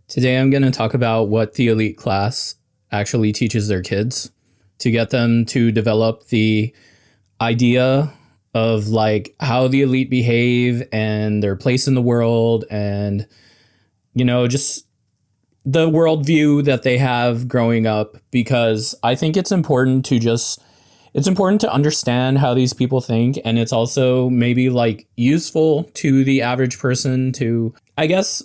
Today I'm going to talk about what the elite class actually teaches their kids to get them to develop the idea of like how the elite behave and their place in the world and, just the worldview that they have growing up, because I think it's important to understand how these people think. And it's also maybe like useful to the average person to, I guess,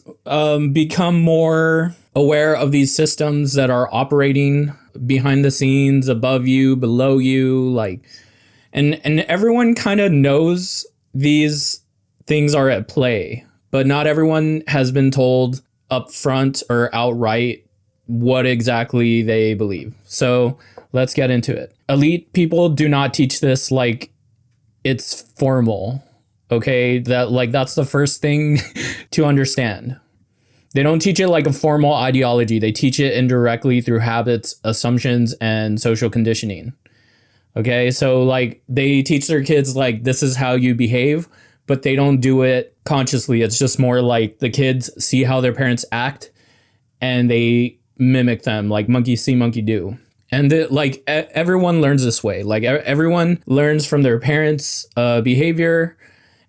become more aware of these systems that are operating behind the scenes, above you, below you, like, and everyone kind of knows these things are at play, but not everyone has been told up front or outright what exactly they believe. So let's get into it. Elite people do not teach this like it's formal. Okay, that's the first thing to understand. They don't teach it like a formal ideology. They teach it indirectly through habits, assumptions, and social conditioning. Okay, so like they teach their kids like this is how you behave, but they don't do it consciously. It's just more like the kids see how their parents act and they mimic them, like monkey see, monkey do. And everyone learns this way. Like everyone learns from their parents' behavior.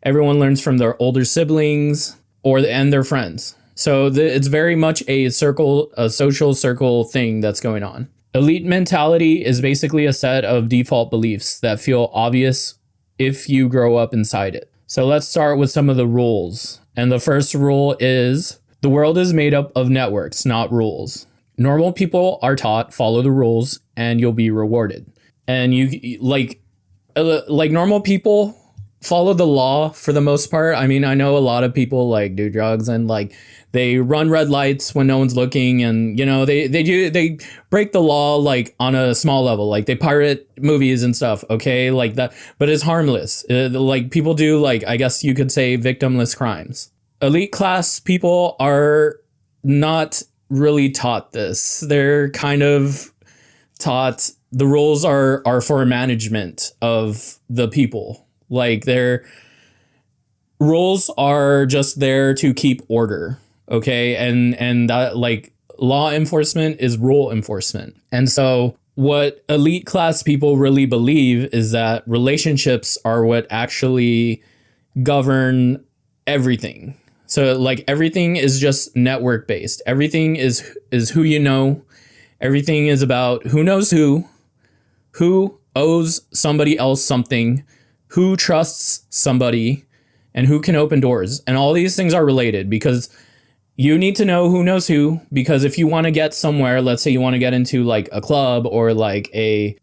Everyone learns from their older siblings and their friends. So it's very much a social circle thing that's going on. Elite mentality is basically a set of default beliefs that feel obvious if you grow up inside it. So let's start with some of the rules. And the first rule is the world is made up of networks, not rules. Normal people are taught follow the rules and you'll be rewarded. And you like normal people follow the law for the most part. I mean, I know a lot of people like do drugs and like they run red lights when no one's looking, and they break the law like on a small level, like they pirate movies and stuff. Okay, like that, but it's harmless. Like people do, like, I guess you could say, victimless crimes. Elite class people are not really taught this. They're kind of taught the rules are for management of the people. Like their rules are just there to keep order. Okay. And that, like, law enforcement is rule enforcement. And so what elite class people really believe is that relationships are what actually govern everything. So like everything is just network based. Everything is who you know. Everything is about who knows who owes somebody else something, who trusts somebody, and who can open doors. And all these things are related because you need to know who knows who, because if you want to get somewhere, let's say you want to get into like a club or like a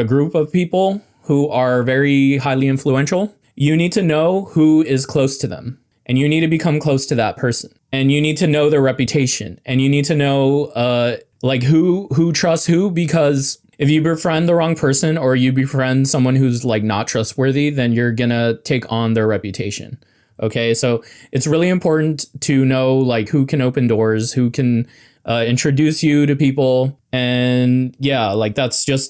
group of people who are very highly influential, you need to know who is close to them. And you need to become close to that person. And you need to know their reputation. And you need to know who trusts who, because if you befriend the wrong person or you befriend someone who's like not trustworthy, then you're gonna take on their reputation. Okay, so it's really important to know like who can open doors, who can introduce you to people. And yeah, like that's like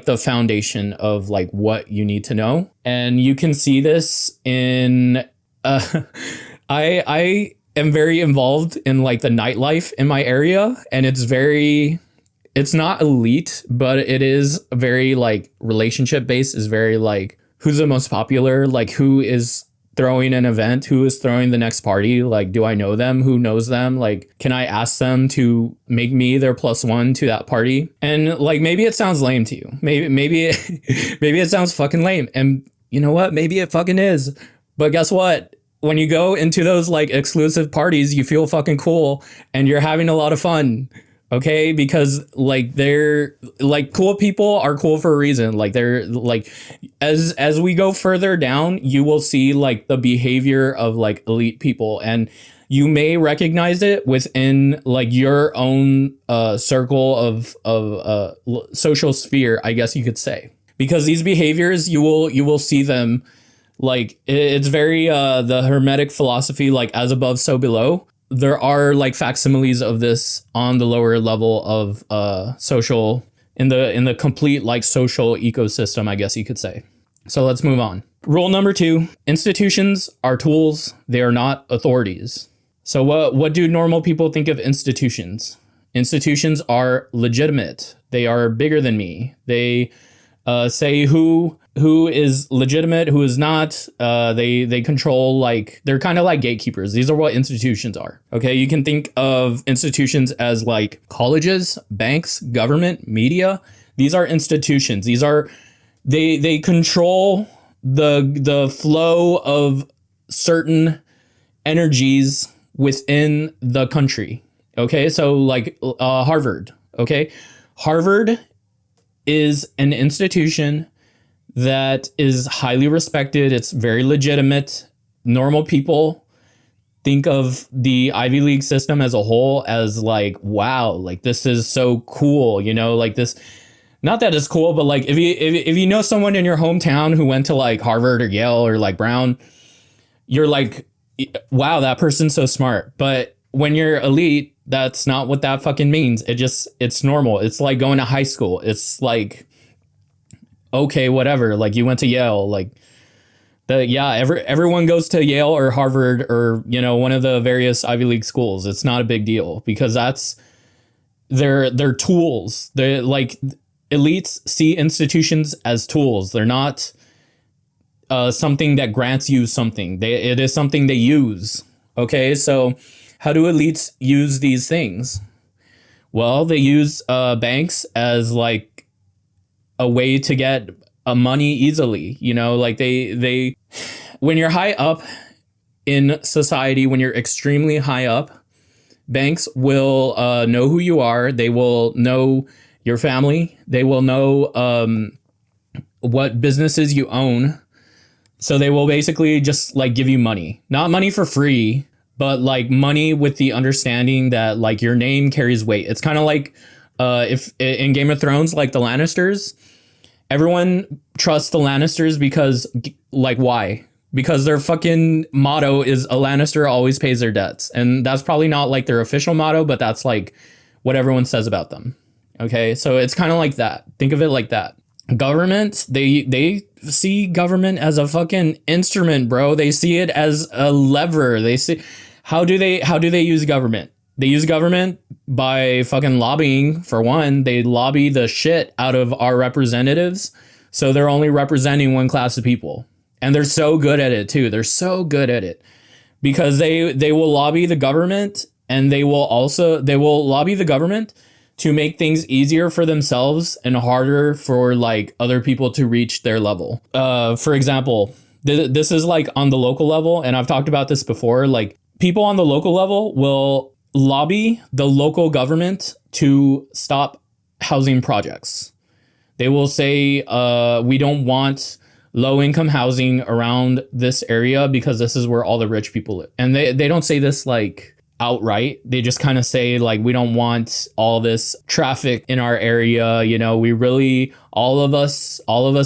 the foundation of like what you need to know. And you can see this in I am very involved in like the nightlife in my area, and it's not elite, but it is very like relationship based, is very like who's the most popular, like who is throwing an event, who is throwing the next party, like do I know them, who knows them, like can I ask them to make me their +1 to that party. And like maybe it sounds lame to you, maybe it sounds fucking lame, and you know what, maybe it fucking is, but guess what, when you go into those like exclusive parties, you feel fucking cool and you're having a lot of fun. Okay, because like they're like cool people are cool for a reason. Like they're like as we go further down, you will see like the behavior of like elite people, and you may recognize it within like your own circle of social sphere, I guess you could say, because these behaviors you will see them like it's very the Hermetic philosophy, like as above so below. There are like facsimiles of this on the lower level of social in the complete like social ecosystem, I guess you could say. So let's move on. Rule number 2, institutions are tools. They are not authorities. So what do normal people think of institutions? Institutions are legitimate. They are bigger than me. They say who is legitimate, who is not. They control, like, they're kind of like gatekeepers. These are what institutions are. Okay, you can think of institutions as like colleges, banks, government, media. These are institutions. These are they control the flow of certain energies within the country. Okay, so like Harvard. Okay, Harvard is an institution that is highly respected. It's very legitimate. Normal people think of the Ivy League system as a whole as like, wow, like this is so cool, you know, like this. Not that it's cool, but like if you know someone in your hometown who went to like Harvard or Yale or like Brown, you're like, wow, that person's so smart. But when you're elite, that's not what that fucking means. It's normal. It's like going to high school. It's like, okay, whatever. Like you went to Yale, like everyone goes to Yale or Harvard or, you know, one of the various Ivy League schools. It's not a big deal because that's they're tools. They're like, elites see institutions as tools. They're not something that grants you something. It is something they use. Okay, so how do elites use these things? Well, they use banks as like a way to get money easily. You know, like they when you're high up in society, when you're extremely high up, banks will know who you are. They will know your family. They will know what businesses you own. So they will basically just like give you money, not money for free, but like money with the understanding that like your name carries weight. It's kind of like if in Game of Thrones, like the Lannisters, everyone trusts the Lannisters because like, why? Because their fucking motto is a Lannister always pays their debts. And that's probably not like their official motto, but that's like what everyone says about them. Okay, so it's kind of like that. Think of it like that. Government, they see government as a fucking instrument, bro. They see it as a lever. They see how do they use government? They use government by fucking lobbying. For one, they lobby the shit out of our representatives, so they're only representing one class of people, and they're so good at it too. They're so good at it because they will lobby the government, and they will lobby the government to make things easier for themselves and harder for like other people to reach their level. For example, this is like on the local level, and I've talked about this before. Like people on the local level will lobby the local government to stop housing projects. They will say, we don't want low income housing around this area because this is where all the rich people live. And they don't say this like outright. They just kind of say like, we don't want all this traffic in our area. You know, we really, all of us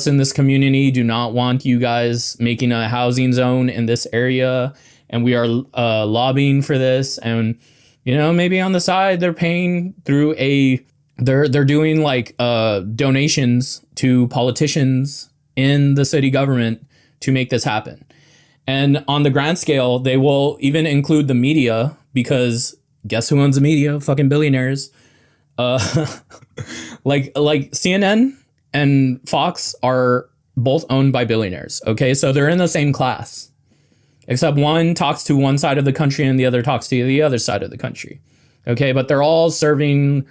in this community do not want you guys making a housing zone in this area. And we are lobbying for this. And, you know, maybe on the side, they're paying through they're doing like donations to politicians in the city government to make this happen. And on the grand scale, they will even include the media, because guess who owns the media? Fucking billionaires. Like CNN and Fox are both owned by billionaires. Okay, so they're in the same class, except one talks to one side of the country and the other talks to the other side of the country. Okay, but they're all serving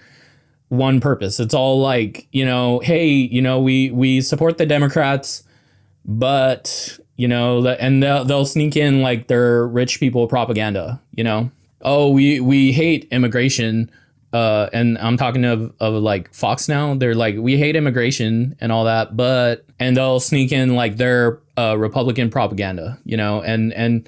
one purpose. It's all like, you know, hey, you know, we support the Democrats, but, you know, and they'll sneak in like their rich people propaganda, you know. Oh, we hate immigration. And I'm talking of like Fox now. They're like, we hate immigration and all that, and they'll sneak in like their Republican propaganda, you know, and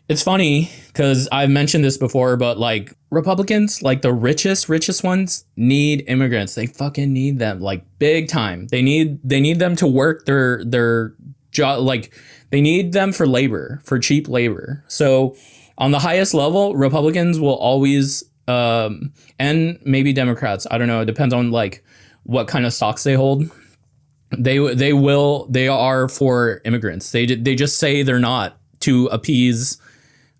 it's funny because I've mentioned this before, but like Republicans, like the richest ones, need immigrants. They fucking need them like big time. They need them to work their job. Like they need them for labor, for cheap labor. So on the highest level, Republicans will always, and maybe Democrats, I don't know, it depends on like what kind of stocks they hold. They are for immigrants. They just say they're not to appease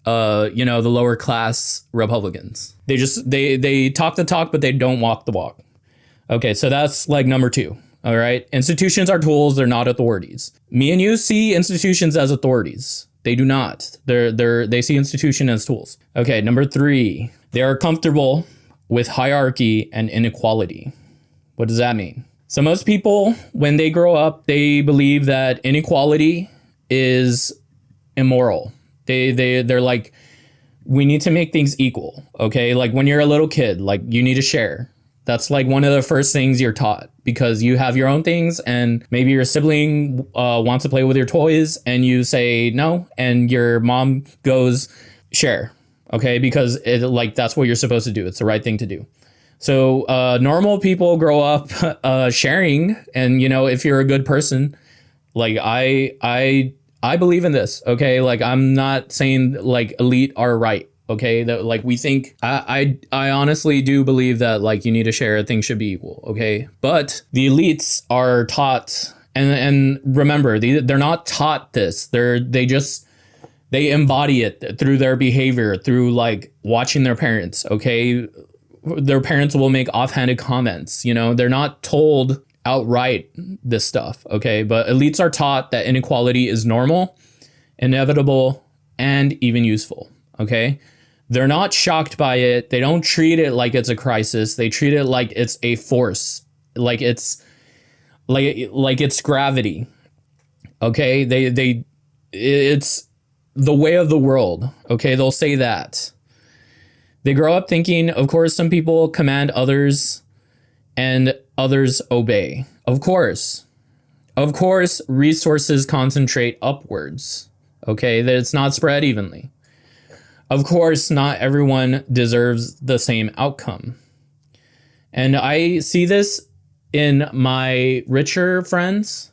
the lower class Republicans. They talk the talk, but they don't walk the walk. Okay, so that's like number 2. All right. Institutions are tools. They're not authorities. Me and you see institutions as authorities. They do not. They see institution as tools. Okay. Number 3, they are comfortable with hierarchy and inequality. What does that mean? So most people, when they grow up, they believe that inequality is immoral. They're like, we need to make things equal. Okay. Like when you're a little kid, like you need to share. That's like one of the first things you're taught, because you have your own things and maybe your sibling wants to play with your toys and you say no, and your mom goes share. Okay. Because that's what you're supposed to do. It's the right thing to do. So normal people grow up sharing. And, if you're a good person, like I believe in this. Okay. Like I'm not saying like elite are right. Okay, that like we think I honestly do believe that like you need to share, things should be equal. Okay, but the elites are taught, and remember, they're not taught this. They embody it through their behavior, through like watching their parents. Okay, their parents will make offhanded comments. They're not told outright this stuff. Okay, but elites are taught that inequality is normal, inevitable, and even useful. Okay. They're not shocked by it. They don't treat it like it's a crisis. They treat it like it's a force, like it's gravity. Okay, it's the way of the world. Okay, they'll say that. They grow up thinking, of course, some people command others and others obey. Of course, resources concentrate upwards. Okay, that it's not spread evenly. Of course, not everyone deserves the same outcome. And I see this in my richer friends.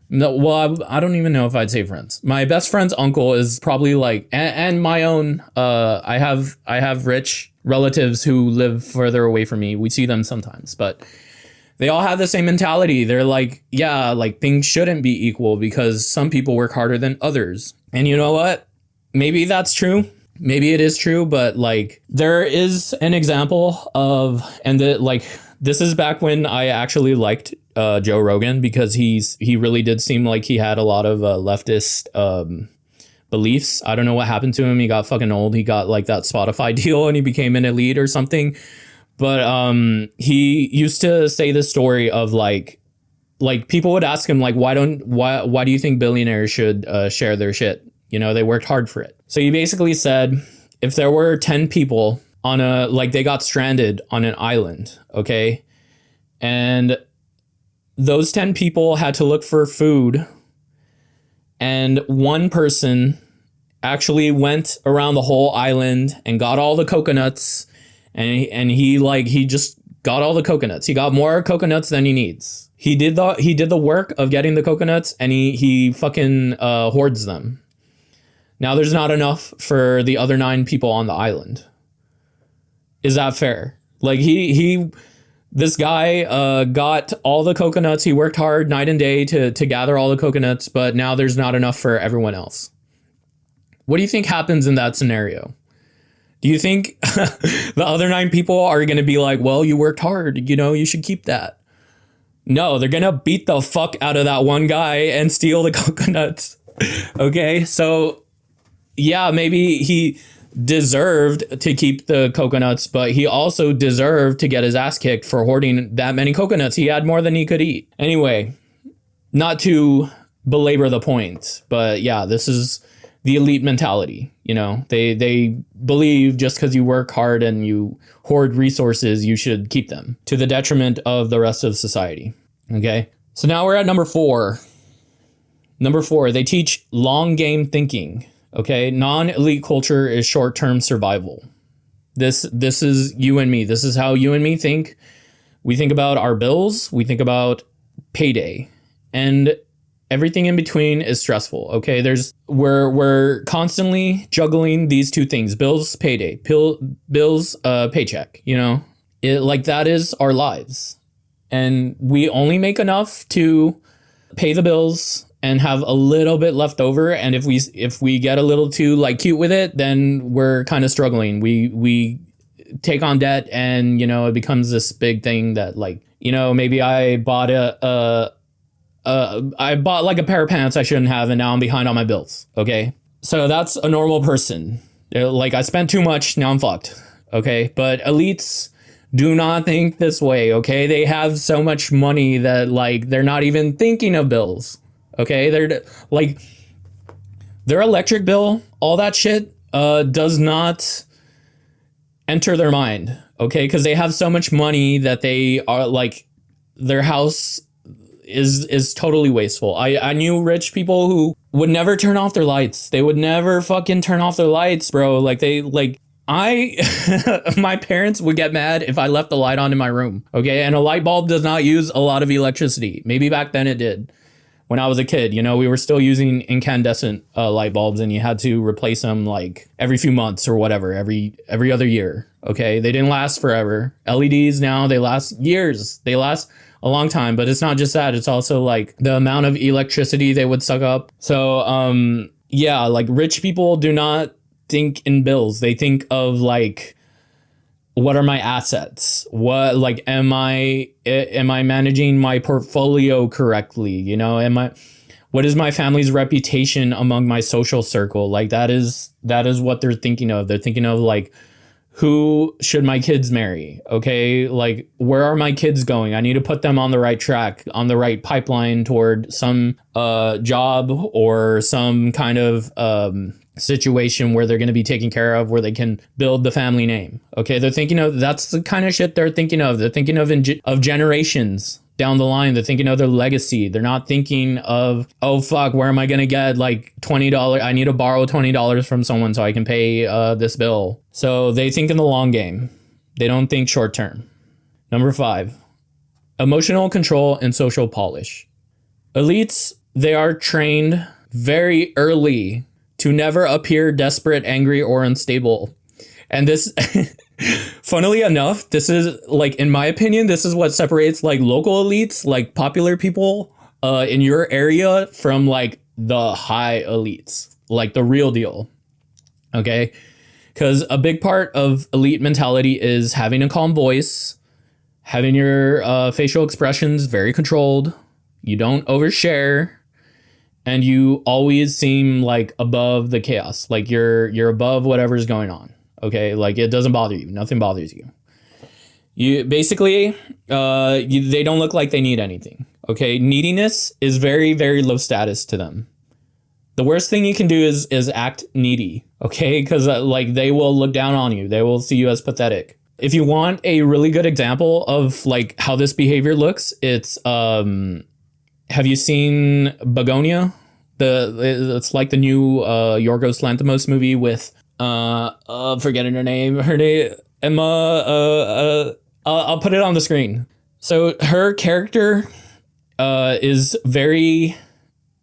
No, well, I don't even know if I'd say friends. My best friend's uncle is probably like, and my own, I have rich relatives who live further away from me. We see them sometimes, but they all have the same mentality. They're like, yeah, like things shouldn't be equal because some people work harder than others. And you know what? Maybe that's true. Maybe it is true, but like there is an example of, this is back when I actually liked Joe Rogan, because he really did seem like he had a lot of leftist beliefs. I don't know what happened to him. He got fucking old. He got like that Spotify deal and he became an elite or something. But he used to say this story of like people would ask him like, why do you think billionaires should share their shit? They worked hard for it. So he basically said, if there were 10 people on they got stranded on an island, okay? And those 10 people had to look for food. And one person actually went around the whole island and got all the coconuts. And he just got all the coconuts. He got more coconuts than he needs. He did the work of getting the coconuts, and he fucking hoards them. Now there's not enough for the other 9 people on the island. Is that fair? Like this guy got all the coconuts. He worked hard night and day to gather all the coconuts, but now there's not enough for everyone else. What do you think happens in that scenario? Do you think the other 9 people are going to be like, well, you worked hard, you should keep that? No, they're going to beat the fuck out of that one guy and steal the coconuts. Okay, so yeah, maybe he deserved to keep the coconuts, but he also deserved to get his ass kicked for hoarding that many coconuts. He had more than he could eat. Anyway, not to belabor the point, but yeah, this is the elite mentality. They believe just because you work hard and you hoard resources, you should keep them to the detriment of the rest of society. Okay, so now we're at number 4. Number 4, they teach long game thinking. Okay, non-elite culture is short-term survival. This is you and me. This is how you and me think. We think about our bills. We think about payday, and everything in between is stressful. Okay, we're constantly juggling these two things: bills, payday, bills, paycheck. That is our lives, and we only make enough to pay the bills and have a little bit left over, and if we get a little too like cute with it, then we're kind of struggling. We take on debt, and it becomes this big thing that, like, maybe I bought I bought like a pair of pants I shouldn't have, and now I'm behind on my bills. Okay, so that's a normal person. Like, I spent too much, now I'm fucked. Okay, but elites do not think this way. Okay, they have so much money that, like, they're not even thinking of bills. Okay, they're like, their electric bill, all that shit, does not enter their mind. Okay, because they have so much money that they are like, their house is totally wasteful. I knew rich people who would never turn off their lights. They would never fucking turn off their lights, bro. Like, my parents would get mad if I left the light on in my room. Okay, and a light bulb does not use a lot of electricity. Maybe back then it did. When I was a kid, we were still using incandescent light bulbs, and you had to replace them like every few months or whatever, every other year. Okay, they didn't last forever. LEDs now, they last years. They last a long time, but it's not just that. It's also like the amount of electricity they would suck up. So, yeah, like, rich people do not think in bills. They think of like, what are my assets? What, like, am I managing my portfolio correctly? What is my family's reputation among my social circle? Like, that is what they're thinking of. They're thinking of, like, who should my kids marry? Okay, like, where are my kids going? I need to put them on the right track, on the right pipeline toward some job or some kind of situation where they're going to be taken care of, where they can build the family name. Okay, they're thinking of, that's the kind of shit they're thinking of. They're thinking of generations down the line. They're thinking of their legacy. They're not thinking of, oh fuck, where am I going to get like $20? I need to borrow $20 from someone so I can pay this bill. So they think in the long game. They don't think short term. Number 5, emotional control and social polish. Elites, they are trained very early to never appear desperate, angry, or unstable. And this, funnily enough, this is, like, in my opinion, this is what separates, like, local elites, like popular people in your area, from, like, the high elites, like the real deal. Okay? Because a big part of elite mentality is having a calm voice, having your facial expressions very controlled, you don't overshare, and you always seem like above the chaos, like you're above whatever's going on. Okay, like, it doesn't bother you, nothing bothers you. You basically, they don't look like they need anything. Okay, neediness is very, very low status to them. The worst thing you can do is act needy. Okay, because like, they will look down on you. They will see you as pathetic. If you want a really good example of like how this behavior looks, it's have you seen Begonia? It's like the new Yorgos Lanthimos movie with forgetting her name. Her name Emma. I'll put it on the screen. So her character is very.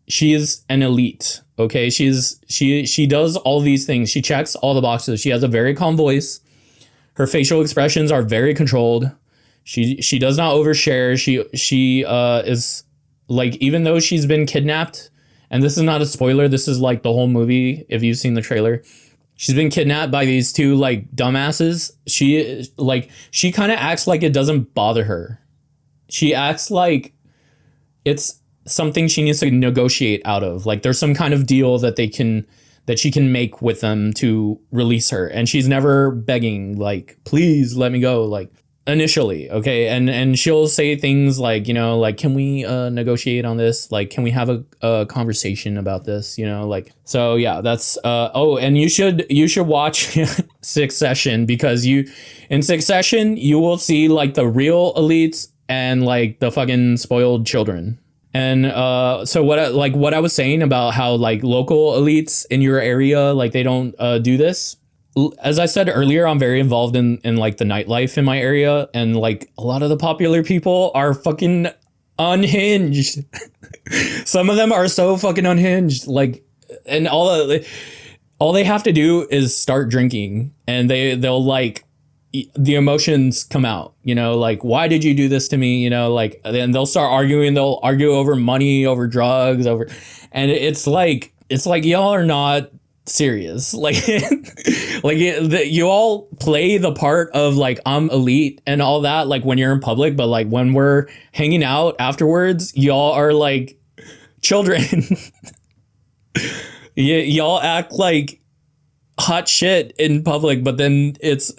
She is an elite. Okay, she does all these things. She checks all the boxes. She has a very calm voice. Her facial expressions are very controlled. She does not overshare. She is. Like, even though she's been kidnapped, and this is not a spoiler, this is like the whole movie, if you've seen the trailer, she's been kidnapped by these two like dumbasses. She kind of acts like it doesn't bother her. She acts like it's something she needs to negotiate out of. Like, there's some kind of deal that she can make with them to release her. And she's never begging, like, please let me go. Like, initially, okay, and she'll say things like, like, can we negotiate on this? Like, can we have a conversation about this? Like, so yeah, that's and you should watch Succession, because in Succession you will see like the real elites and like the fucking spoiled children. And so what I was saying about how like local elites in your area, like, they don't do this. As I said earlier, I'm very involved in like the nightlife in my area, and like a lot of the popular people are fucking unhinged. Some of them are so fucking unhinged, like, and all they have to do is start drinking, and they'll like the emotions come out, you know, like, why did you do this to me? You know, like, then they'll start arguing. They'll argue over money, over drugs, and it's like y'all are not serious. Like, you all play the part of like, I'm elite and all that, like when you're in public, but like when we're hanging out afterwards, y'all are like children. Y'all act like hot shit in public, but then it's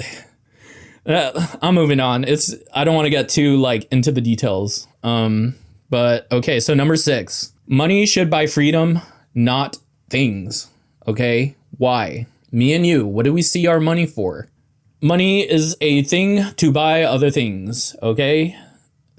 I'm moving on. I don't want to get too like into the details. But okay, so number 6, money should buy freedom, not things. Okay, why? Me and you, what do we see our money for? Money is a thing to buy other things. Okay,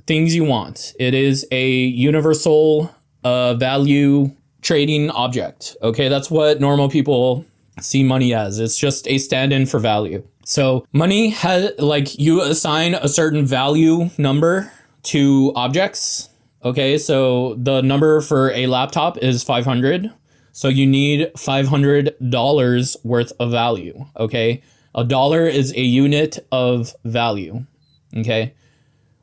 things you want. It is a universal value trading object. Okay, that's what normal people see money as. It's just a stand-in for value. So money has, like, you assign a certain value number to objects. Okay, so the number for a laptop is 500. So you need $500 worth of value. Okay, a dollar is a unit of value. Okay,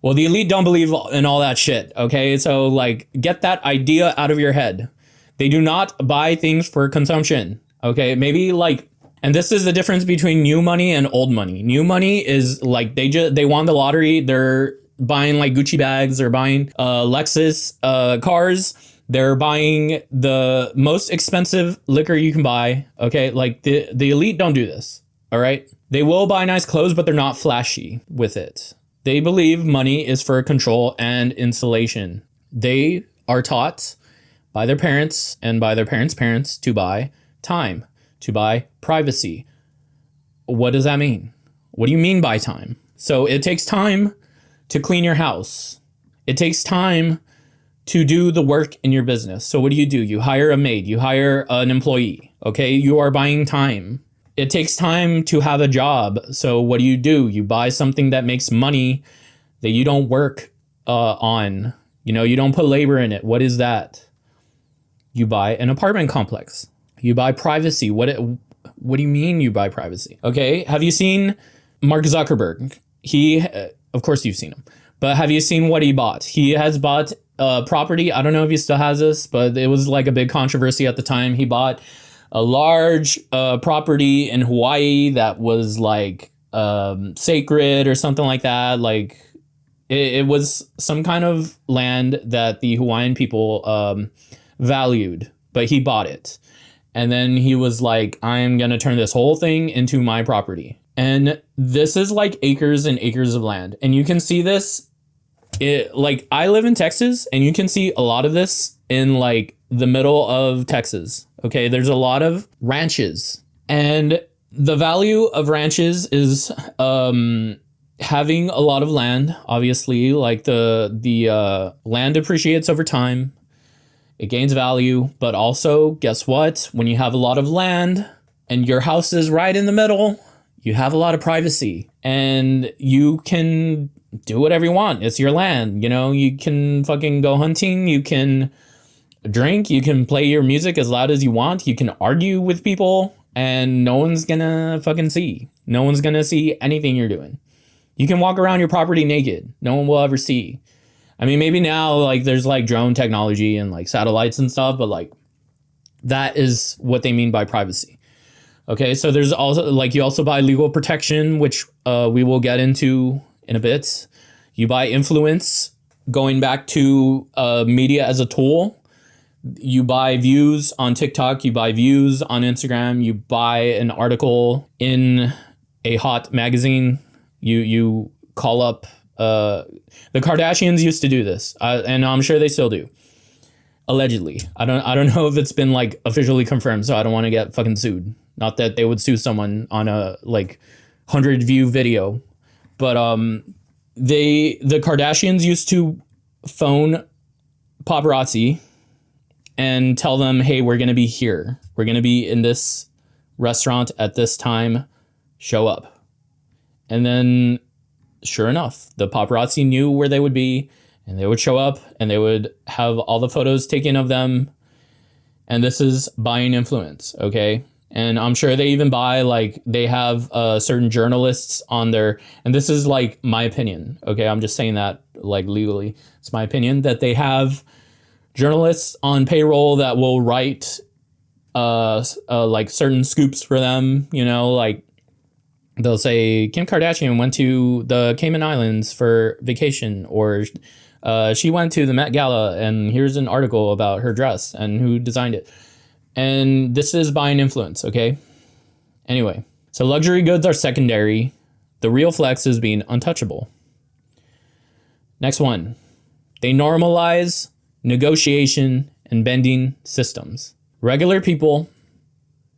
well, the elite don't believe in all that shit. Okay, so like, get that idea out of your head. They do not buy things for consumption. Okay, maybe like, and this is the difference between new money and old money. New money is like, they won the lottery. They're buying like Gucci bags. They're buying Lexus cars. They're buying the most expensive liquor you can buy. Okay, like the elite don't do this. All right, they will buy nice clothes, but they're not flashy with it. They believe money is for control and insulation. They are taught by their parents and by their parents' parents to buy time, to buy privacy. What does that mean? What do you mean by time? So it takes time to clean your house. It takes time to do the work in your business. So what do? You hire a maid, you hire an employee. Okay, you are buying time. It takes time to have a job. So what do? You buy something that makes money that you don't work on. You know, you don't put labor in it. What is that? You buy an apartment complex. You buy privacy. What do you mean you buy privacy? Okay, have you seen Mark Zuckerberg? Of course you've seen him, but have you seen what he bought? He has bought property. I don't know if he still has this, but it was like a big controversy at the time. He bought a large property in Hawaii that was like sacred or something like that. Like it was some kind of land that the Hawaiian people valued, but he bought it. And then he was like, I'm going to turn this whole thing into my property. And this is like acres and acres of land. And you can see this. Like, I live in Texas, and you can see a lot of this in like the middle of Texas. Okay, there's a lot of ranches. And the value of ranches is having a lot of land. Obviously, like the land appreciates over time. It gains value, but also, guess what? When you have a lot of land and your house is right in the middle, you have a lot of privacy and you can do whatever you want. It's your land. You know, you can fucking go hunting. You can drink. You can play your music as loud as you want. You can argue with people and no one's gonna fucking see. No one's gonna see anything you're doing. You can walk around your property naked. No one will ever see. I mean, maybe now, like, there's, like, drone technology and, like, satellites and stuff, but, like, that is what they mean by privacy. Okay, so there's also, like, you also buy legal protection, which we will get into in a bit. You buy influence, going back to media as a tool. You buy views on TikTok. You buy views on Instagram. You buy an article in a hot magazine. You call up... the Kardashians used to do this, and I'm sure they still do. Allegedly, I don't know if it's been like officially confirmed, so I don't want to get fucking sued. Not that they would sue someone on a like 100 view video, but the Kardashians used to phone paparazzi and tell them, hey, we're gonna be here. We're gonna be in this restaurant at this time. Show up, and then. Sure enough, the paparazzi knew where they would be and they would show up and they would have all the photos taken of them. And this is buying influence. Okay. And I'm sure they even buy, like, they have certain journalists on their, and this is like my opinion. Okay. I'm just saying that like legally. It's my opinion that they have journalists on payroll that will write like certain scoops for them, you know, like they'll say Kim Kardashian went to the Cayman Islands for vacation, or she went to the Met Gala and here's an article about her dress and who designed it. And this is buying influence, okay? Anyway, so luxury goods are secondary. The real flex is being untouchable. Next one. They normalize negotiation and bending systems. Regular people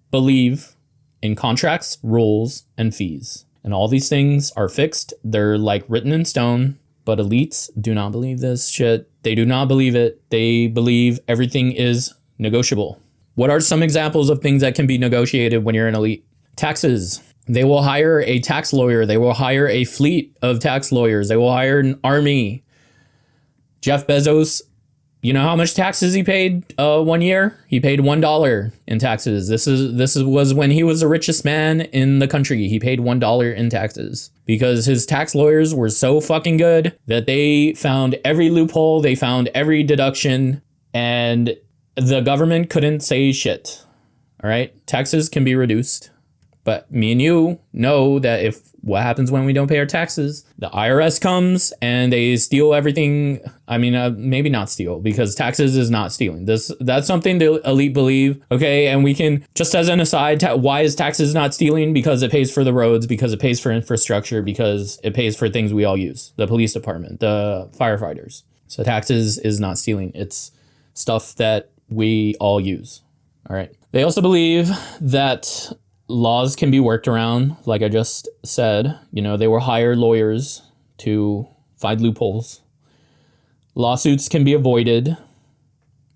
believe in contracts, rules, and fees. And all these things are fixed. They're like written in stone. But elites do not believe this shit. They do not believe it. They believe everything is negotiable. What are some examples of things that can be negotiated when you're an elite? Taxes. They will hire a tax lawyer. They will hire a fleet of tax lawyers. They will hire an army. Jeff Bezos, you know how much taxes he paid 1 year? He paid $1 in taxes. This was when he was the richest man in the country. He paid $1 in taxes because his tax lawyers were so fucking good that they found every loophole. They found every deduction, and the government couldn't say shit. All right. Taxes can be reduced. But me and you know that if what happens when we don't pay our taxes, the IRS comes and they steal everything. I mean, maybe not steal, because taxes is not stealing. That's something the elite believe. Okay. And we can, just as an aside, why is taxes not stealing? Because it pays for the roads, because it pays for infrastructure, because it pays for things we all use. The police department, the firefighters. So taxes is not stealing. It's stuff that we all use. All right. They also believe that laws can be worked around. Like I just said, you know, they will hire lawyers to find loopholes. Lawsuits can be avoided.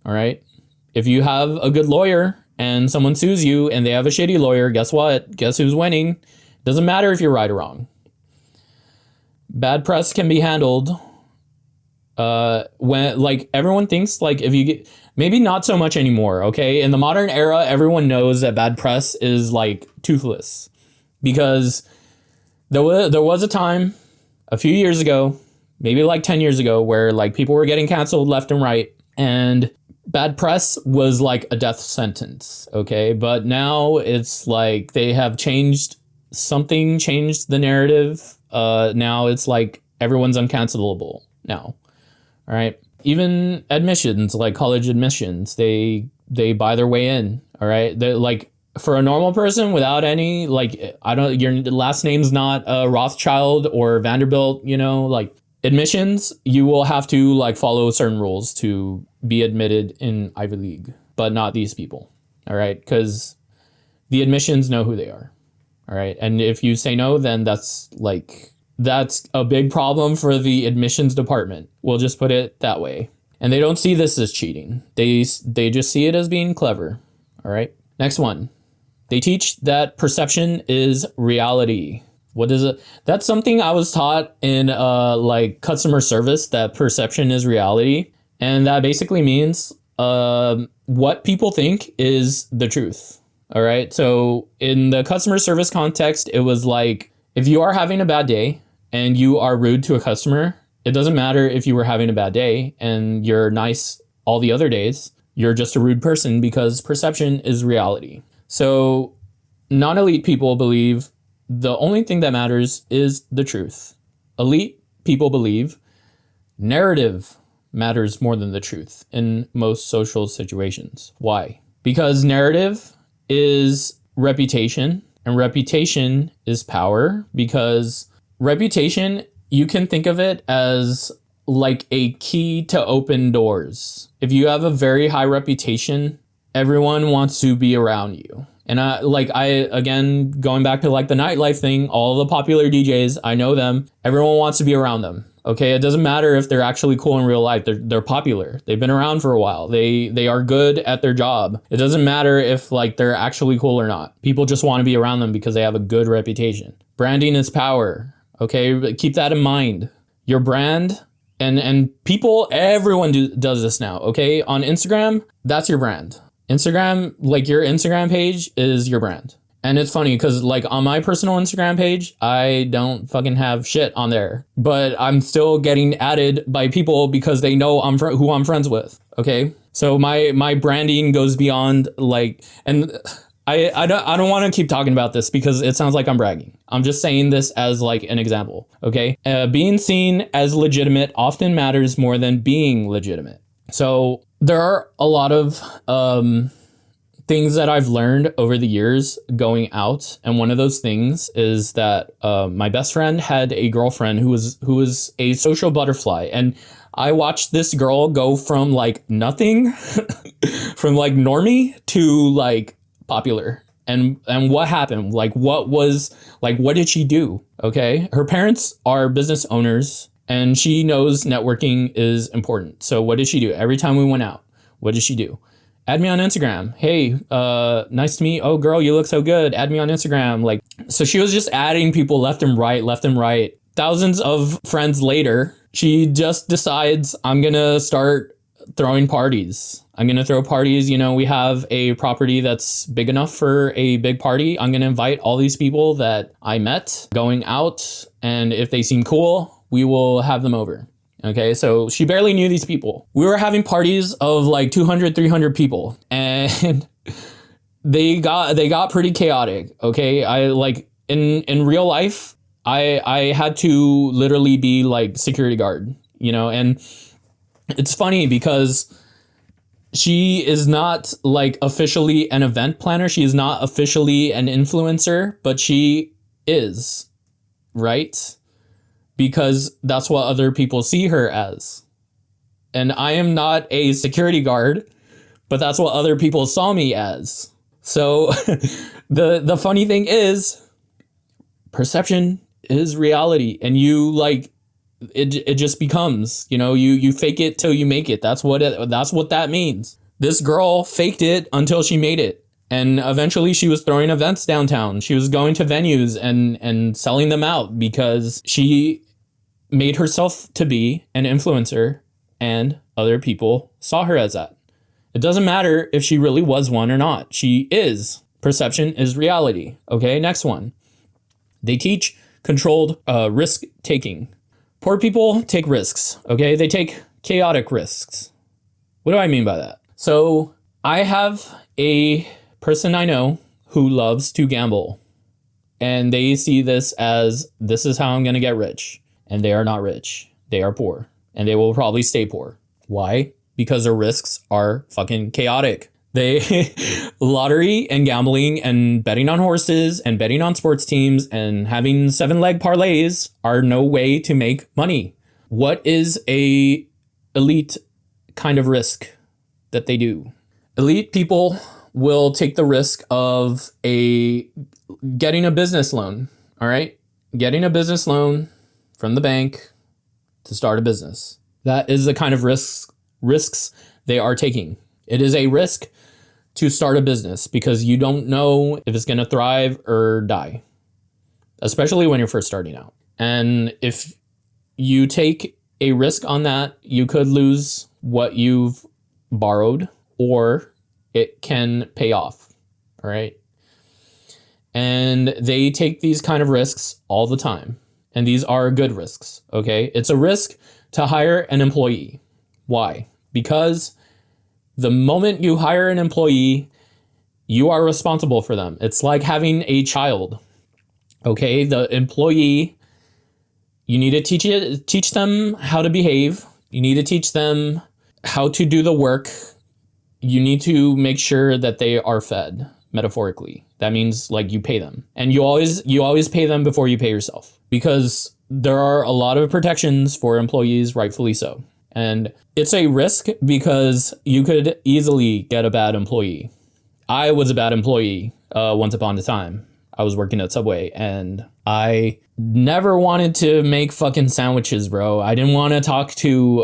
All right. If you have a good lawyer and someone sues you and they have a shitty lawyer, guess what? Guess who's winning? Doesn't matter if you're right or wrong. Bad press can be handled. When, like, everyone thinks, like, if you get, maybe not so much anymore, okay? In the modern era, everyone knows that bad press is like toothless, because there was a time a few years ago, maybe like 10 years ago, where like people were getting canceled left and right, and bad press was like a death sentence, okay? But now it's like they have changed the narrative. Now it's like everyone's uncancelable now. All right. Even admissions, like college admissions, they buy their way in. All right. They're like, for a normal person without any, like, your last name's not Rothschild or Vanderbilt, you know, like admissions, you will have to like follow certain rules to be admitted in Ivy League, but not these people. All right. Because the admissions know who they are. All right. And if you say no, then that's a big problem for the admissions department. We'll just put it that way. And they don't see this as cheating. They just see it as being clever. All right. Next one. They teach that perception is reality. What is it? That's something I was taught in like customer service, that perception is reality. And that basically means what people think is the truth. All right. So in the customer service context, it was like, if you are having a bad day and you are rude to a customer, it doesn't matter if you were having a bad day and you're nice all the other days. You're just a rude person, because perception is reality. So non-elite people believe the only thing that matters is the truth. Elite people believe narrative matters more than the truth in most social situations. Why? Because narrative is reputation. And reputation is power, because reputation, you can think of it as like a key to open doors. If you have a very high reputation, everyone wants to be around you. And again, going back to like the nightlife thing, all the popular DJs, I know them. Everyone wants to be around them. Okay, it doesn't matter if they're actually cool in real life. They're popular. They've been around for a while. They are good at their job. It doesn't matter if like they're actually cool or not. People just want to be around them because they have a good reputation. Branding is power. Okay, keep that in mind. Your brand and people, everyone does this now. Okay, on Instagram, that's your brand. Instagram, like your Instagram page is your brand. And it's funny because like on my personal Instagram page, I don't fucking have shit on there, but I'm still getting added by people because they know who I'm friends with. Okay. So my branding goes beyond like, and I don't want to keep talking about this because it sounds like I'm bragging. I'm just saying this as like an example. Okay. Being seen as legitimate often matters more than being legitimate. So there are a lot of, things that I've learned over the years going out, and one of those things is that my best friend had a girlfriend who was a social butterfly, and I watched this girl go from like nothing, from like normie to like popular. And what happened? Like what did she do? Okay, her parents are business owners, and she knows networking is important. So what did she do? Every time we went out, what did she do? Add me on Instagram. Hey, nice to meet you. Oh, girl, you look so good. Add me on Instagram. Like, so she was just adding people left and right. Thousands of friends later, she just decides, I'm going to start throwing parties. I'm going to throw parties. You know, we have a property that's big enough for a big party. I'm going to invite all these people that I met going out. And if they seem cool, we will have them over. Okay, so she barely knew these people. We were having parties of like 200, 300 people, and they got pretty chaotic. Okay, I like in real life, I had to literally be like security guard, you know, and it's funny because she is not like officially an event planner. She is not officially an influencer, but she is, right? Because that's what other people see her as. And I am not a security guard, but that's what other people saw me as. So the funny thing is, perception is reality, and you like it just becomes, you know, you fake it till you make it. That's what that means. This girl faked it until she made it. And eventually she was throwing events downtown. She was going to venues and selling them out because she made herself to be an influencer, and other people saw her as that. It doesn't matter if she really was one or not. She is. Perception is reality. Okay, next one. They teach controlled risk taking. Poor people take risks. Okay, they take chaotic risks. What do I mean by that? So I have a person I know who loves to gamble, and they see this as, this is how I'm going to get rich. And they are not rich. They are poor. And they will probably stay poor. Why? Because their risks are fucking chaotic. They lottery and gambling and betting on horses and betting on sports teams and having 7-leg parlays are no way to make money. What is a elite kind of risk that they do? Elite people will take the risk of getting a business loan. All right? Getting a business loan from the bank to start a business. That is the kind of risks they are taking. It is a risk to start a business because you don't know if it's going to thrive or die, especially when you're first starting out. And if you take a risk on that, you could lose what you've borrowed, or it can pay off. All right. And they take these kind of risks all the time. And these are good risks, okay? It's a risk to hire an employee. Why? Because the moment you hire an employee, you are responsible for them. It's like having a child, okay? The employee, you need to teach them how to behave. You need to teach them how to do the work. You need to make sure that they are fed, metaphorically. That means like you pay them. And you always pay them before you pay yourself, because there are a lot of protections for employees, rightfully so. And it's a risk because you could easily get a bad employee. I was a bad employee once upon a time. I was working at Subway, and I never wanted to make fucking sandwiches, bro. I didn't want to talk to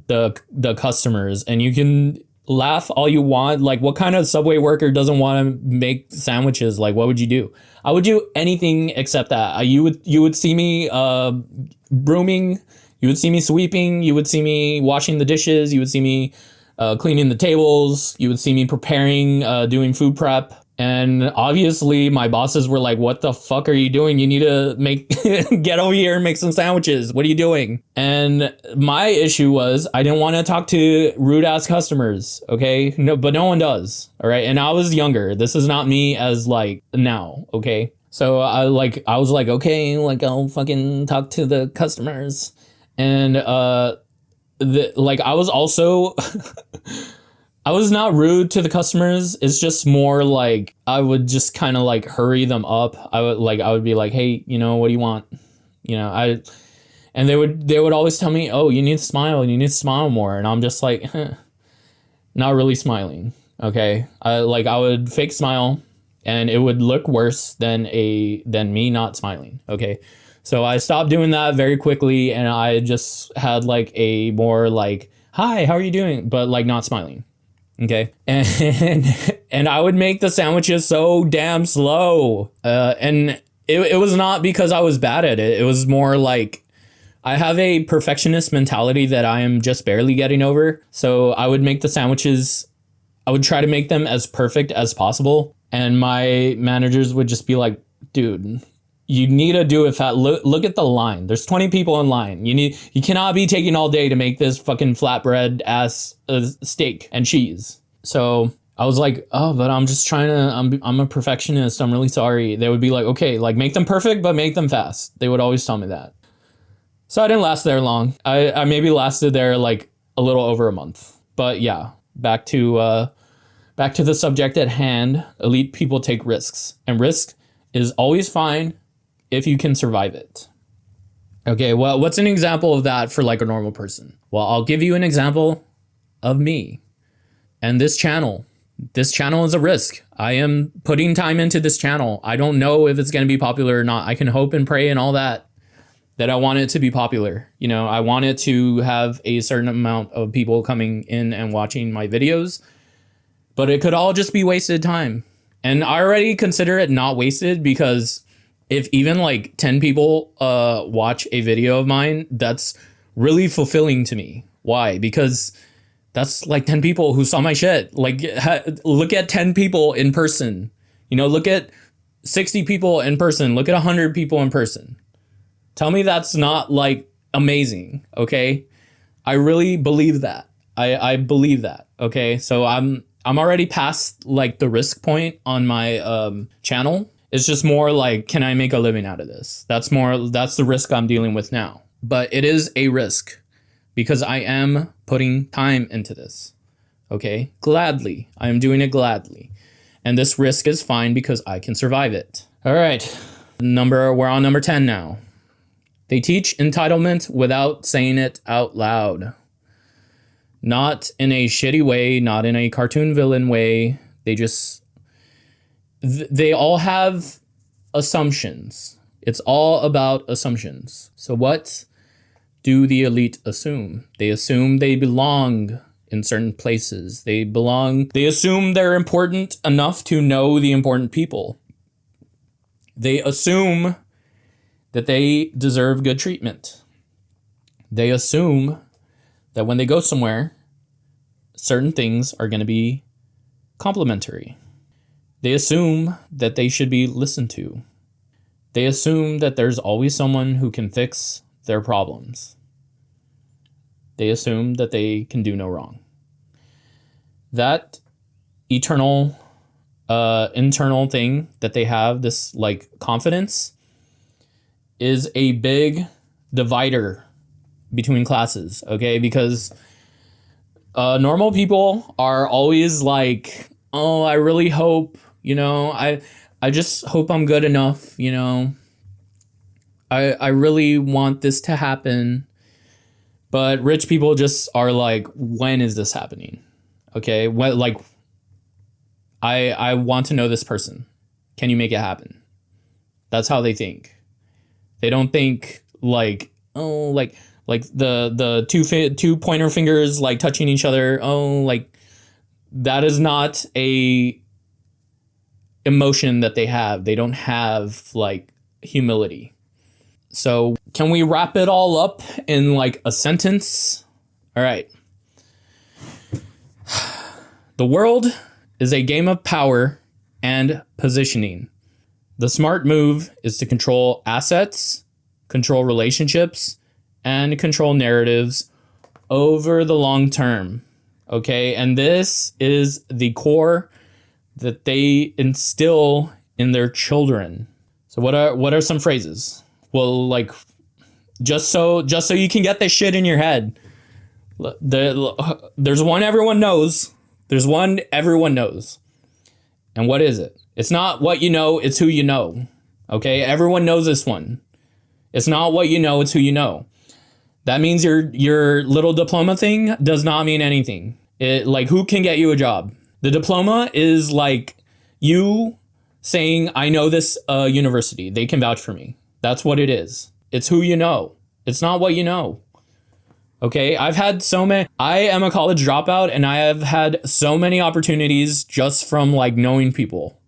the customers. And you can laugh all you want. Like, what kind of Subway worker doesn't want to make sandwiches? Like, what would you do? I would do anything except that. You would see me brooming. You would see me sweeping. You would see me washing the dishes. You would see me cleaning the tables. You would see me preparing, doing food prep. And obviously my bosses were like, what the fuck are you doing? You need to get over here and make some sandwiches. What are you doing? And my issue was I didn't want to talk to rude ass customers. Okay. No, but no one does. All right. And I was younger. This is not me as like now. Okay. So I was like, okay, like I'll fucking talk to the customers. And, I was also, I was not rude to the customers. It's just more like I would just kind of like hurry them up. I would be like, hey, what do you want? And they would always tell me, oh, you need to smile and you need to smile more. And I'm just like, not really smiling. Okay. I would fake smile and it would look worse than me not smiling. Okay. So I stopped doing that very quickly and I just had like a more like, hi, how are you doing? But like not smiling. Okay. And I would make the sandwiches so damn slow. And it was not because I was bad at it. It was more like I have a perfectionist mentality that I am just barely getting over. So I would make the sandwiches, I would try to make them as perfect as possible. And my managers would just be like, dude, you need to do it fast. Look at the line. There's 20 people in line. You cannot be taking all day to make this fucking flatbread ass steak and cheese. So I was like, oh, but I'm just trying to, I'm a perfectionist. I'm really sorry. They would be like, okay, like make them perfect, but make them fast. They would always tell me that. So I didn't last there long. I maybe lasted there like a little over a month. But yeah, back to the subject at hand. Elite people take risks, and risk is always fine if you can survive it. Okay, well, what's an example of that for like a normal person? Well, I'll give you an example of me and this channel. This channel is a risk. I am putting time into this channel. I don't know if it's going to be popular or not. I can hope and pray and all that I want it to be popular. I want it to have a certain amount of people coming in and watching my videos, but it could all just be wasted time. And I already consider it not wasted because if even like 10 people watch a video of mine, that's really fulfilling to me. Why? Because that's like 10 people who saw my shit. Like, look at 10 people in person. Look at 60 people in person. Look at 100 people in person. Tell me that's not like amazing. Okay. I really believe that. I believe that. Okay. So I'm already past like the risk point on my channel. It's just more like, can I make a living out of this? That's the risk I'm dealing with now. But it is a risk because I am putting time into this. Okay. Gladly. I am doing it gladly. And this risk is fine because I can survive it. All right. We're on number 10 now. They teach entitlement without saying it out loud. Not in a shitty way, not in a cartoon villain way. They all have assumptions. It's all about assumptions. So what do the elite assume? They assume they belong in certain places. They assume they're important enough to know the important people. They assume that they deserve good treatment. They assume that when they go somewhere, certain things are going to be complimentary. They assume that they should be listened to. They assume that there's always someone who can fix their problems. They assume that they can do no wrong. That eternal, internal thing that they have, this like confidence, is a big divider between classes, okay? Because normal people are always like, oh, I really hope, I just hope I'm good enough, I really want this to happen. But rich people just are like, when is this happening? Okay, I want to know this person. Can you make it happen? That's how they think. They don't think like, oh, like the two pointer fingers like touching each other. Oh, like that is not a emotion that they have. They don't have like humility. So can we wrap it all up in like a sentence? All right. The world is a game of power and positioning. The smart move is to control assets, control relationships, and control narratives over the long term. Okay, and this is the core that they instill in their children. So what are some phrases? Well, like just so you can get this shit in your head. There's one everyone knows. There's one everyone knows. And what is it? It's not what you know, it's who you know. Okay, everyone knows this one. It's not what you know, it's who you know. That means your little diploma thing does not mean anything. It, like, who can get you a job? The diploma is like you saying, I know this university. They can vouch for me. That's what it is. It's who you know. It's not what you know. Okay, I am a college dropout, and I have had so many opportunities just from like knowing people.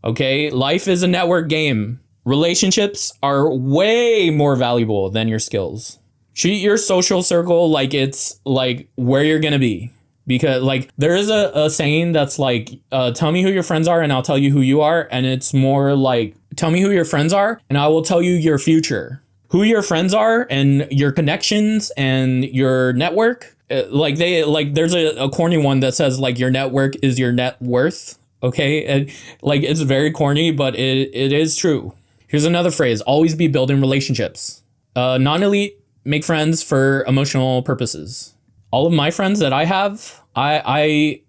Okay, life is a network game. Relationships are way more valuable than your skills. Treat your social circle like it's like where you're gonna be. Because like there is a saying that's like, tell me who your friends are and I'll tell you who you are. And it's more like, tell me who your friends are and I will tell you your future. Who your friends are and your connections and your network. There's a corny one that says like your network is your net worth. Okay. And like, it's very corny, but it is true. Here's another phrase. Always be building relationships. Non-elite make friends for emotional purposes. All of my friends that I have, I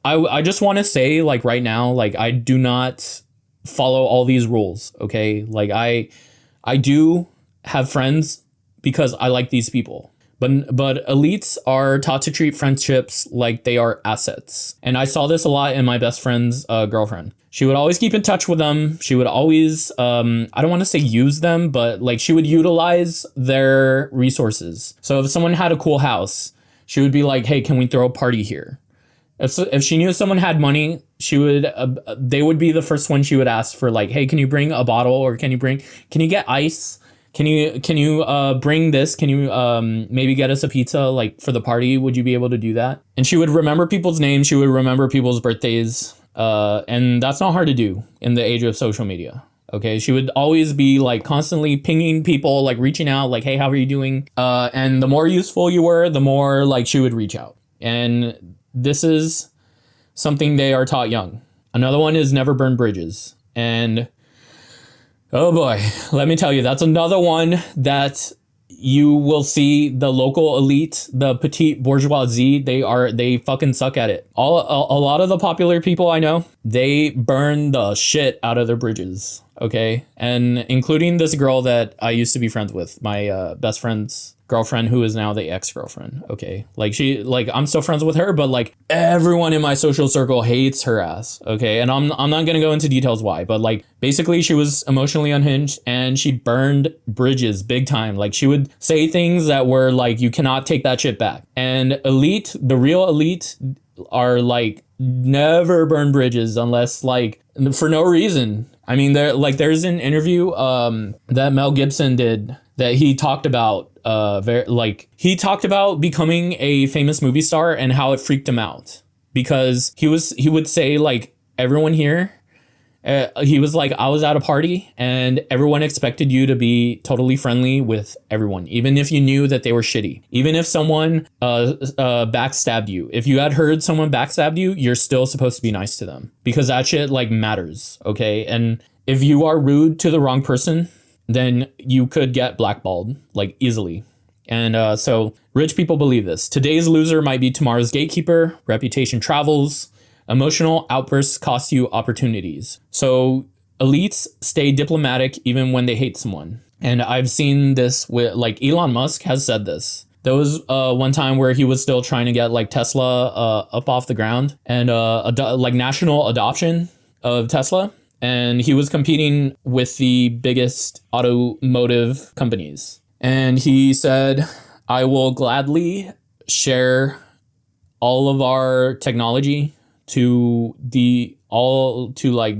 just want to say like right now, like I do not follow all these rules. Okay. Like I do have friends because I like these people. But elites are taught to treat friendships like they are assets. And I saw this a lot in my best friend's girlfriend. She would always keep in touch with them. She would always, I don't want to say use them, but like she would utilize their resources. So if someone had a cool house, she would be like, hey, can we throw a party here? If she knew someone had money, they would be the first one she would ask for, like, hey, can you bring a bottle, or can you get ice? Can you bring this? Can you maybe get us a pizza, like, for the party? Would you be able to do that? And she would remember people's names. She would remember people's birthdays. And that's not hard to do in the age of social media. Okay. She would always be like constantly pinging people, like reaching out, like, hey, how are you doing? And the more useful you were, the more like she would reach out. And this is something they are taught young. Another one is never burn bridges. And oh boy, let me tell you, that's another one that you will see the local elite, the petite bourgeoisie, they fucking suck at it. A lot of the popular people I know, they burn the shit out of their bridges. Okay. And including this girl that I used to be friends with, my best friend's girlfriend, who is now the ex-girlfriend. Okay. I'm still friends with her, but like everyone in my social circle hates her ass. Okay. And I'm not going to go into details why, but like basically she was emotionally unhinged and she burned bridges big time. Like she would say things that were like, you cannot take that shit back. And elite, the real elite are like never burn bridges unless like for no reason. I mean, there's an interview that Mel Gibson did that he talked about he talked about becoming a famous movie star and how it freaked him out because he would say like everyone here, he was like, I was at a party and everyone expected you to be totally friendly with everyone, even if you knew that they were shitty, even if someone backstabbed you. If you had heard someone backstabbed you, you're still supposed to be nice to them because that shit like matters. Okay. And if you are rude to the wrong person, then you could get blackballed like easily. And so rich people believe this. Today's loser might be tomorrow's gatekeeper. Reputation travels. Emotional outbursts cost you opportunities. So elites stay diplomatic even when they hate someone. And I've seen this with like Elon Musk has said this. There was one time where he was still trying to get like Tesla up off the ground and like national adoption of Tesla. And he was competing with the biggest automotive companies. And he said, I will gladly share all of our technology to like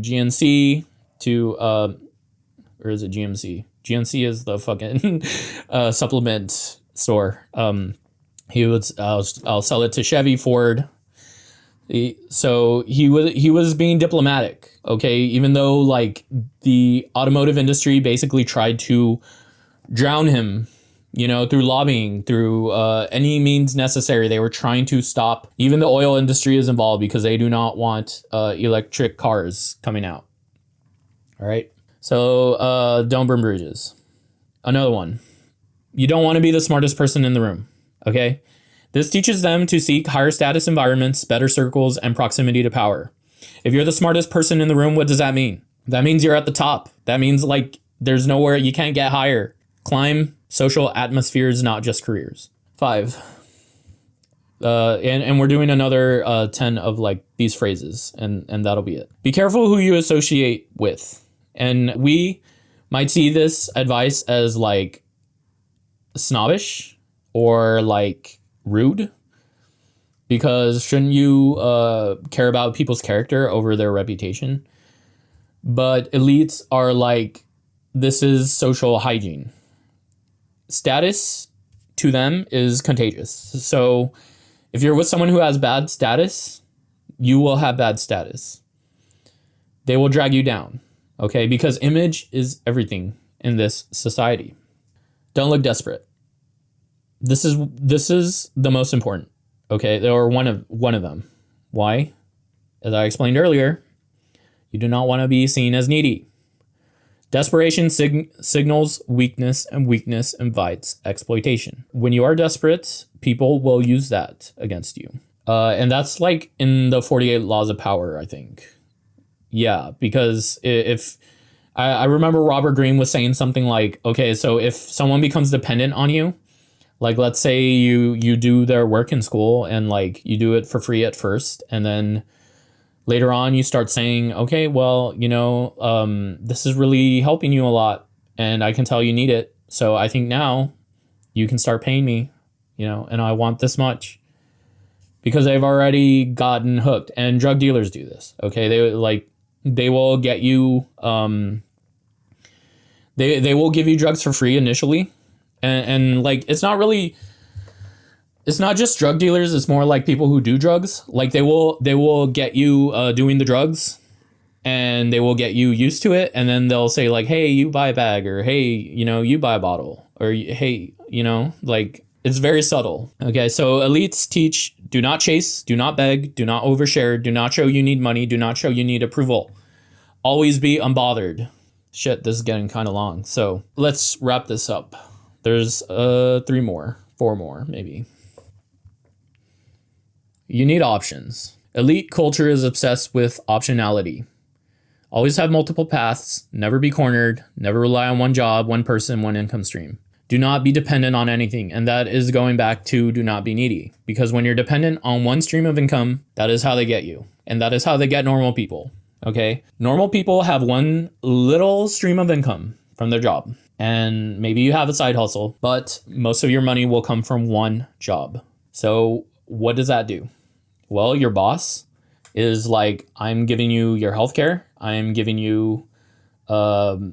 GNC, or is it GMC? GNC is the fucking supplement store. He was, I'll sell it to Chevy, Ford. So he was being diplomatic, okay, even though like the automotive industry basically tried to drown him, through lobbying, through any means necessary. They were trying to stop. Even the oil industry is involved because they do not want electric cars coming out. All right. So don't burn bridges. Another one. You don't want to be the smartest person in the room. Okay. This teaches them to seek higher status environments, better circles, and proximity to power. If you're the smartest person in the room, what does that mean? That means you're at the top. That means like there's nowhere you can't get higher. Climb social atmospheres, not just careers. 5. And we're doing another 10 of like these phrases, and that'll be it. Be careful who you associate with. And we might see this advice as like snobbish or like rude, because shouldn't you care about people's character over their reputation? But elites are like, this is social hygiene. Status to them is contagious. So if you're with someone who has bad status, you will have bad status. They will drag you down, okay? Because image is everything in this society. Don't look desperate. This is the most important, okay? Or one of them. Why? As I explained earlier, you do not want to be seen as needy. Desperation signals weakness, and weakness invites exploitation. When you are desperate, people will use that against you. And that's like in the 48 Laws of Power, I think. Yeah, because if I remember Robert Greene was saying something like, okay, so if someone becomes dependent on you, like let's say you do their work in school and like you do it for free at first, and then later on you start saying, okay, well, this is really helping you a lot and I can tell you need it. So I think now you can start paying me, and I want this much, because they've already gotten hooked. And drug dealers do this. Okay. They will get you, they will give you drugs for free initially. And like, it's not just drug dealers. It's more like people who do drugs. Like they will get you doing the drugs, and they will get you used to it. And then they'll say like, hey, you buy a bag, or hey, you buy a bottle, or hey, like it's very subtle. Okay. So elites teach, do not chase, do not beg, do not overshare, do not show you need money, do not show you need approval. Always be unbothered. Shit, this is getting kind of long. So let's wrap this up. There's 4 more, maybe. You need options. Elite culture is obsessed with optionality. Always have multiple paths, never be cornered, never rely on one job, one person, one income stream. Do not be dependent on anything. And that is going back to do not be needy. Because when you're dependent on one stream of income, that is how they get you. And that is how they get normal people. Okay? Normal people have one little stream of income from their job. And maybe you have a side hustle, but most of your money will come from one job. So what does that do? Well, your boss is like, I'm giving you your healthcare. I'm giving you your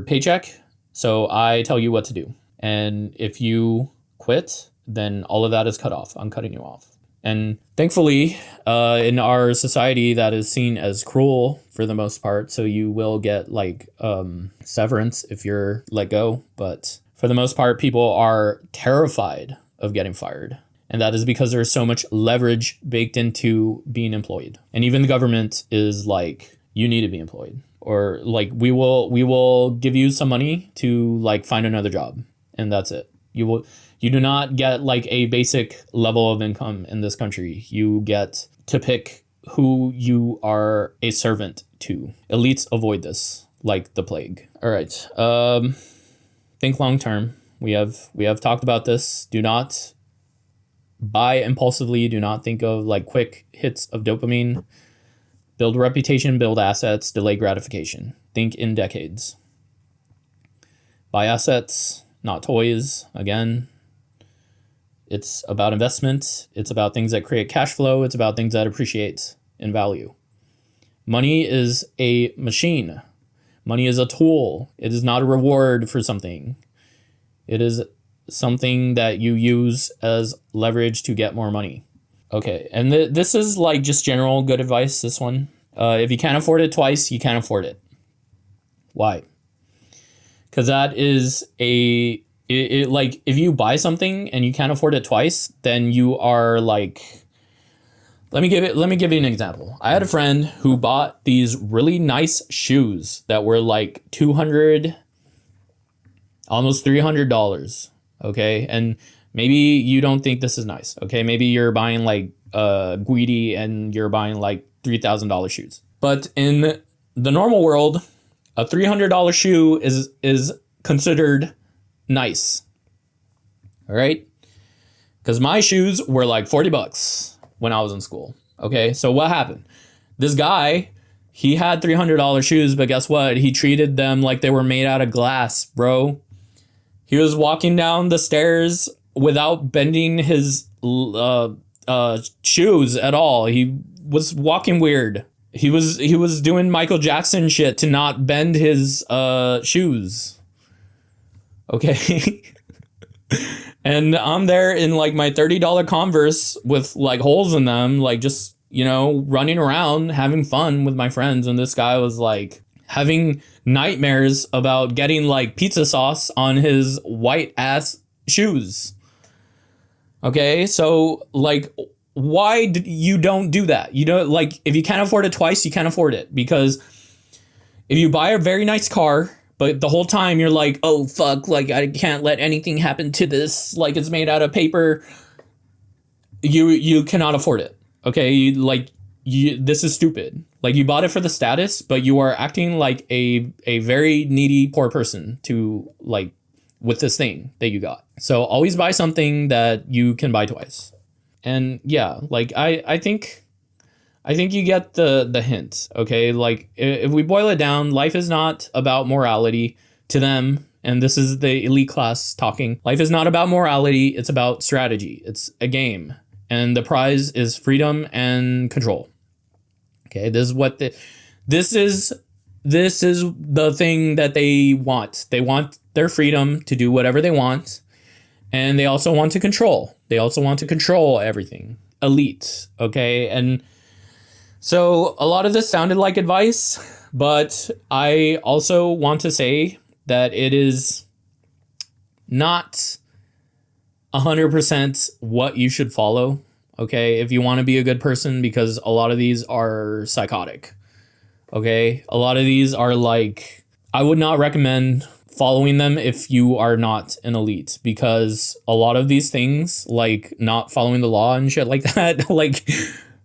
paycheck. So I tell you what to do. And if you quit, then all of that is cut off. I'm cutting you off. And thankfully, in our society, that is seen as cruel for the most part. So you will get like severance if you're let go. But for the most part, people are terrified of getting fired. And that is because there's so much leverage baked into being employed. And even the government is like, you need to be employed. Or like, we will give you some money to like find another job. And that's it. You do not get like a basic level of income in this country. You get to pick who you are a servant to. Elites avoid this like the plague. All right. Think long term. We have talked about this. Do not buy impulsively. Do not think of like quick hits of dopamine. Build reputation, build assets, delay gratification. Think in decades. Buy assets, not toys. Again, it's about investment. It's about things that create cash flow. It's about things that appreciate in value. Money is a machine. Money is a tool. It is not a reward for something. It is something that you use as leverage to get more money. Okay, and this is like just general good advice, this one. If you can't afford it twice, you can't afford it. Why? Because that is like if you buy something and you can't afford it twice, then you are like, let me give you an example. I had a friend who bought these really nice shoes that were like $200, almost $300. Okay, and maybe you don't think this is nice. Okay, maybe you're buying like Guidi and you're buying like $3,000 shoes. But in the normal world, a $300 shoe is considered nice. All right, because my shoes were like $40 when I was in school. Okay, so what happened? This guy, he had $300 shoes, but guess what? He treated them like they were made out of glass, bro. He was walking down the stairs without bending his shoes at all. He was walking weird. He was doing Michael Jackson shit to not bend his shoes. Okay. And I'm there in like my $30 Converse with like holes in them, like just, running around having fun with my friends. And this guy was like having nightmares about getting like pizza sauce on his white ass shoes. Okay, so like, why you don't do that? You don't, like, if you can't afford it twice, you can't afford it. Because if you buy a very nice car, but the whole time you're like, oh fuck, like I can't let anything happen to this, like it's made out of paper, you cannot afford it. Okay, this is stupid. Like, you bought it for the status, but you are acting like a very needy poor person to like with this thing that you got. So always buy something that you can buy twice. And yeah, like I think you get the hint. Okay, like if we boil it down, life is not about morality to them. And this is the elite class talking. Life is not about morality. It's about strategy. It's a game. And the prize is freedom and control. Okay, this is the thing that they want. They want their freedom to do whatever they want. And they also want to control. They also want to control everything. Elite. Okay, and so a lot of this sounded like advice, but I also want to say that it is not 100% what you should follow. Okay, if you want to be a good person, because a lot of these are psychotic. Okay, a lot of these are like, I would not recommend following them if you are not an elite, because a lot of these things, like not following the law and shit like that, like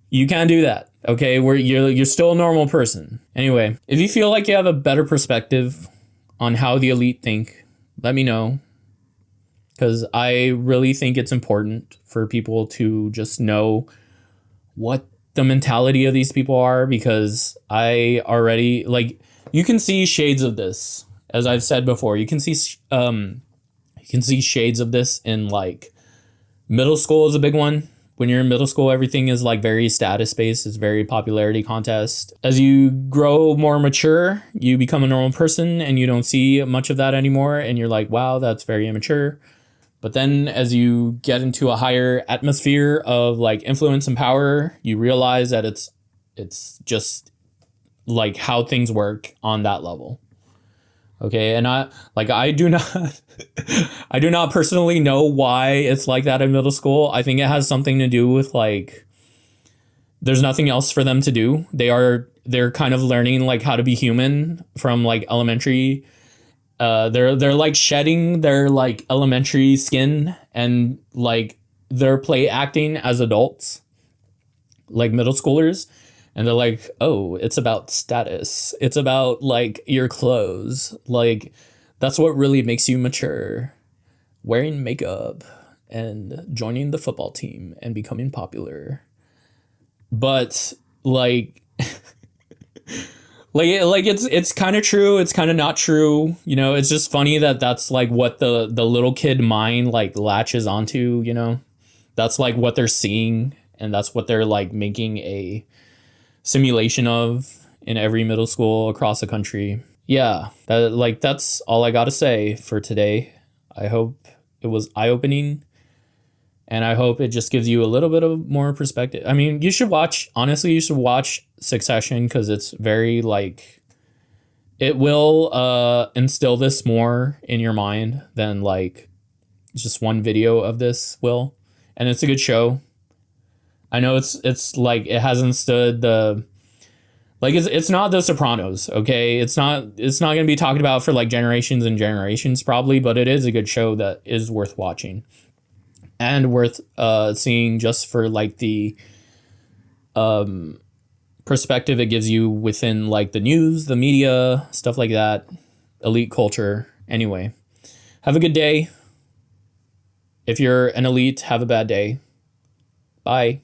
you can't do that. Okay, where you're still a normal person. Anyway, if you feel like you have a better perspective on how the elite think, let me know. Because I really think it's important for people to just know what the mentality of these people are, because I already, like, you can see shades of this. As I've said before, you can see shades of this in like middle school is a big one. When you're in middle school, everything is like very status based. It's very popularity contest. As you grow more mature, you become a normal person and you don't see much of that anymore. And you're like, wow, that's very immature. But then as you get into a higher atmosphere of like influence and power, you realize that it's just like how things work on that level. Okay, and I do not personally know why it's like that in middle school. I think it has something to do with like there's nothing else for them to do. They're kind of learning like how to be human from like elementary. They're like shedding their like elementary skin and like they're play acting as adults, like middle schoolers. And they're like, oh, it's about status. It's about like your clothes. Like that's what really makes you mature. Wearing makeup and joining the football team and becoming popular. But like like it's kind of true, it's kind of not true, it's just funny that that's like what the little kid mind like latches onto, that's like what they're seeing, and that's what they're like making a simulation of in every middle school across the country. Yeah, that's all I gotta say for today. I hope it was eye-opening, and I hope it just gives you a little bit of more perspective. I mean, you should watch, honestly, you should watch Succession, because it's very like, it will instill this more in your mind than like just one video of this will. And it's a good show. I know it's like, it hasn't stood the, like, it's not The Sopranos, okay? It's not going to be talked about for like generations and generations probably, but it is a good show that is worth watching and worth seeing, just for like the perspective it gives you within like the news, the media, stuff like that, elite culture. Anyway, have a good day. If you're an elite, have a bad day. Bye.